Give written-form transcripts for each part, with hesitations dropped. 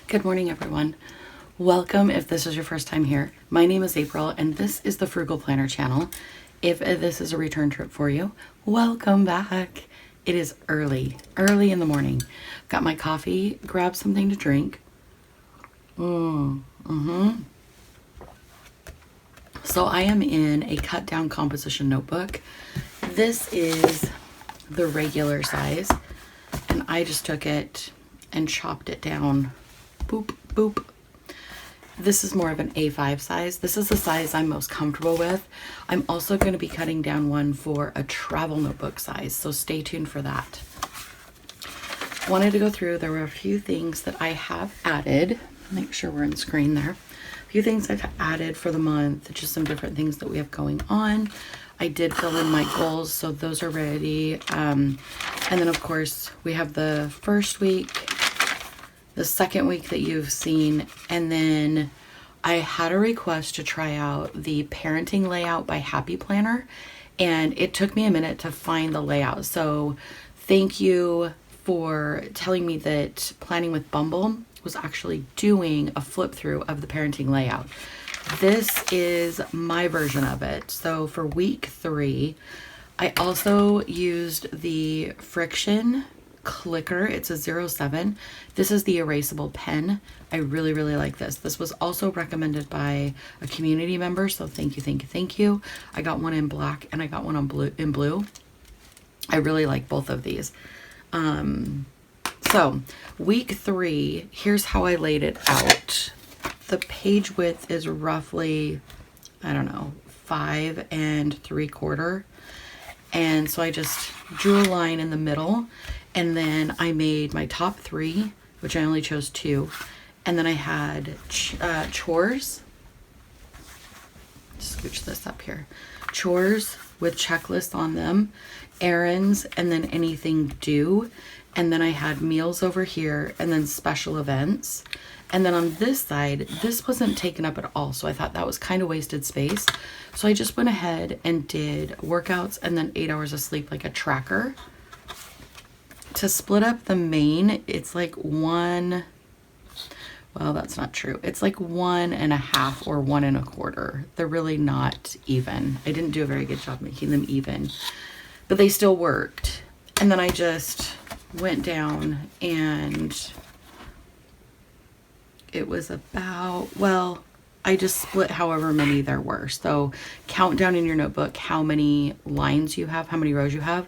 Good morning, everyone. Welcome if this is your first time here. My name is April, and this is the Frugal Planner Channel. If this is a return trip for you, welcome back. It is early in the morning. Got my coffee, grabbed something to drink. So I am in a cut down composition notebook. This is the regular size, and I just took it and chopped it down. Boop, boop. This is more of an A5 size. This is the size I'm most comfortable with. I'm also going to be cutting down one for a travel notebook size, so stay tuned for that. Wanted to go through, there were a few things that I have added. Make sure we're on screen there. A few things I've added for the month, just some different things that we have going on. I did fill in my goals, so those are ready. And then of course we have the first week, the second week that you've seen, and then I had a request to try out the parenting layout by Happy Planner, and it took me a minute to find the layout. So thank you for telling me that Planning with Bumble was actually doing a flip through of the parenting layout. This is my version of it. So for week 3, I also used the Friction clicker. It's a 07. This is the erasable pen. I really like this. This was also recommended by a community member, so thank you. I got one in black and I got one in blue. I really like both of these. So week 3, here's how I laid it out. The page width is roughly, I don't know, 5 3/4. And so I just drew a line in the middle, and then I made my top 3, which I only chose 2. And then I had chores. Scooch this up here. Chores with checklists on them, errands, and then anything due. And then I had meals over here, and then special events. And then on this side, this wasn't taken up at all, so I thought that was kind of wasted space. So I just went ahead and did workouts and then 8 hours of sleep, like a tracker. To split up the main, it's like well, that's not true. It's like 1.5 or 1 1/4. They're really not even. I didn't do a very good job making them even, but they still worked. And then I just went down, and it was about, well, I just split however many there were. So count down in your notebook how many lines you have, how many rows you have,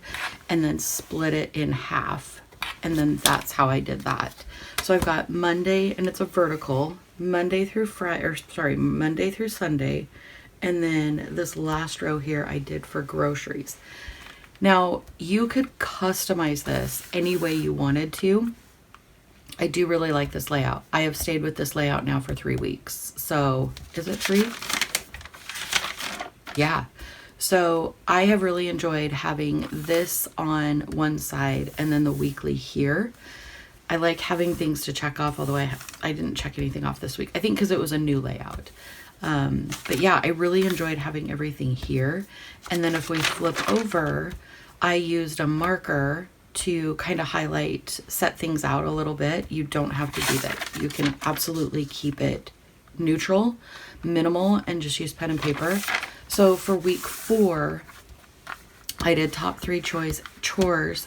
and then split it in half. And then that's how I did that. So I've got Monday, and it's a vertical, Monday through Sunday. And then this last row here I did for groceries. Now you could customize this any way you wanted to. I do really like this layout. I have stayed with this layout now for 3 weeks. So is it 3? Yeah. So I have really enjoyed having this on one side and then the weekly here. I like having things to check off, although I didn't check anything off this week. I think because it was a new layout. But yeah, I really enjoyed having everything here. And then if we flip over, I used a marker to kind of highlight, set things out a little bit. You don't have to do that. You can absolutely keep it neutral, minimal, and just use pen and paper. So for week 4, I did top 3 chores,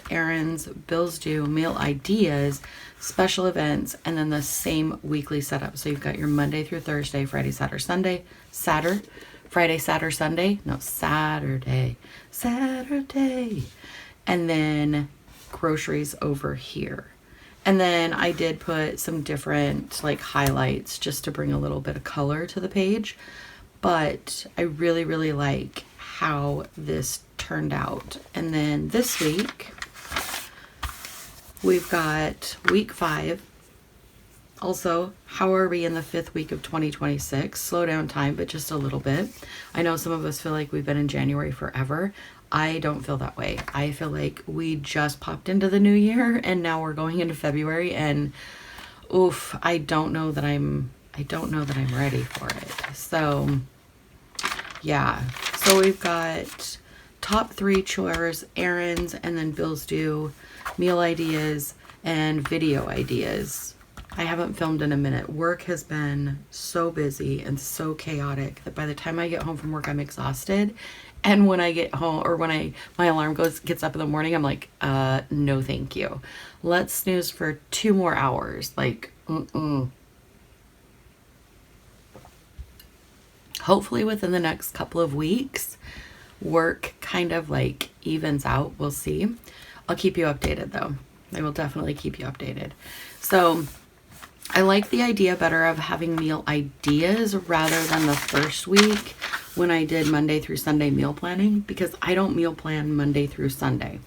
errands, bills due, meal ideas, special events, and then the same weekly setup. So you've got your Monday through Thursday, Friday, Saturday, Sunday, Friday, Saturday, Sunday, no, Saturday, and then groceries over here. And then I did put some different like highlights just to bring a little bit of color to the page. But I really like how this turned out. And then this week, we've got week 5. Also, how are we in the 5th week of 2026? Slow down time, but just a little bit. I know some of us feel like we've been in January forever. I don't feel that way. I feel like we just popped into the new year, and now we're going into February, and oof, I don't know that I'm ready for it. So yeah, so we've got top 3 chores, errands, and then bills due, meal ideas, and video ideas. I haven't filmed in a minute. Work has been so busy and so chaotic that by the time I get home from work, I'm exhausted. And when I get home, or when my alarm gets up in the morning, I'm like, no, thank you. Let's snooze for 2 more hours. Like, Hopefully within the next couple of weeks, work kind of like evens out. We'll see. I'll keep you updated though. I will definitely keep you updated. So I like the idea better of having meal ideas rather than the first week when I did Monday through Sunday meal planning, because I don't meal plan Monday through Sunday.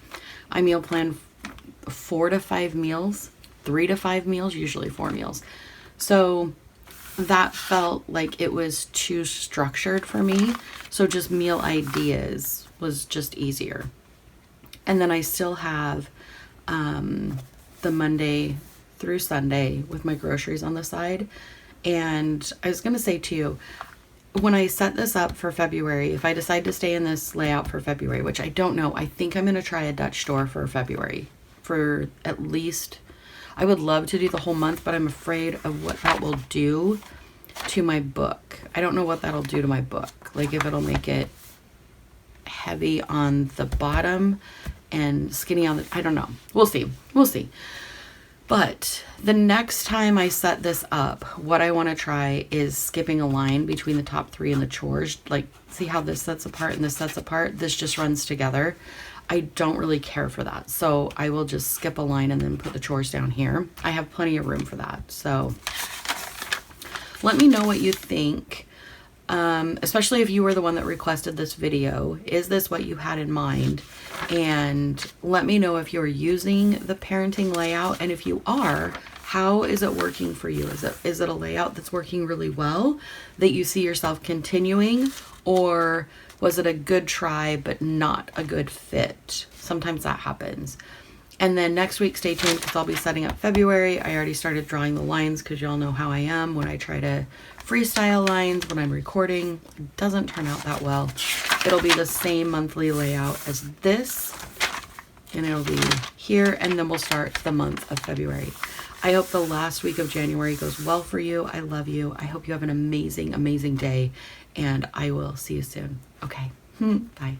I meal plan 4 to 5 meals, 3 to 5 meals, usually 4 meals. So that felt like it was too structured for me. So just meal ideas was just easier. And then I still have the Monday through Sunday with my groceries on the side. And I was going to say to you, when I set this up for February, if I decide to stay in this layout for February, which I don't know, I think I'm going to try a Dutch store for February for at least, I would love to do the whole month, but I'm afraid of what that will do to my book. I don't know what that'll do to my book. Like if it'll make it heavy on the bottom and skinny on the, I don't know. We'll see. We'll see. But the next time I set this up, what I want to try is skipping a line between the top 3 and the chores. Like, see how this sets apart and this sets apart? This just runs together. I don't really care for that. So I will just skip a line and then put the chores down here. I have plenty of room for that. So let me know what you think. Especially if you were the one that requested this video. Is this what you had in mind? And let me know if you're using the parenting layout, and if you are, how is it working for you? Is it a layout that's working really well that you see yourself continuing, or was it a good try but not a good fit? Sometimes that happens. And then next week, stay tuned because I'll be setting up February. I already started drawing the lines because y'all know how I am when I try to freestyle lines when I'm recording. It doesn't turn out that well. It'll be the same monthly layout as this, and it'll be here, and then we'll start the month of February. I hope the last week of January goes well for you. I love you. I hope you have an amazing, amazing day, and I will see you soon. Okay, bye.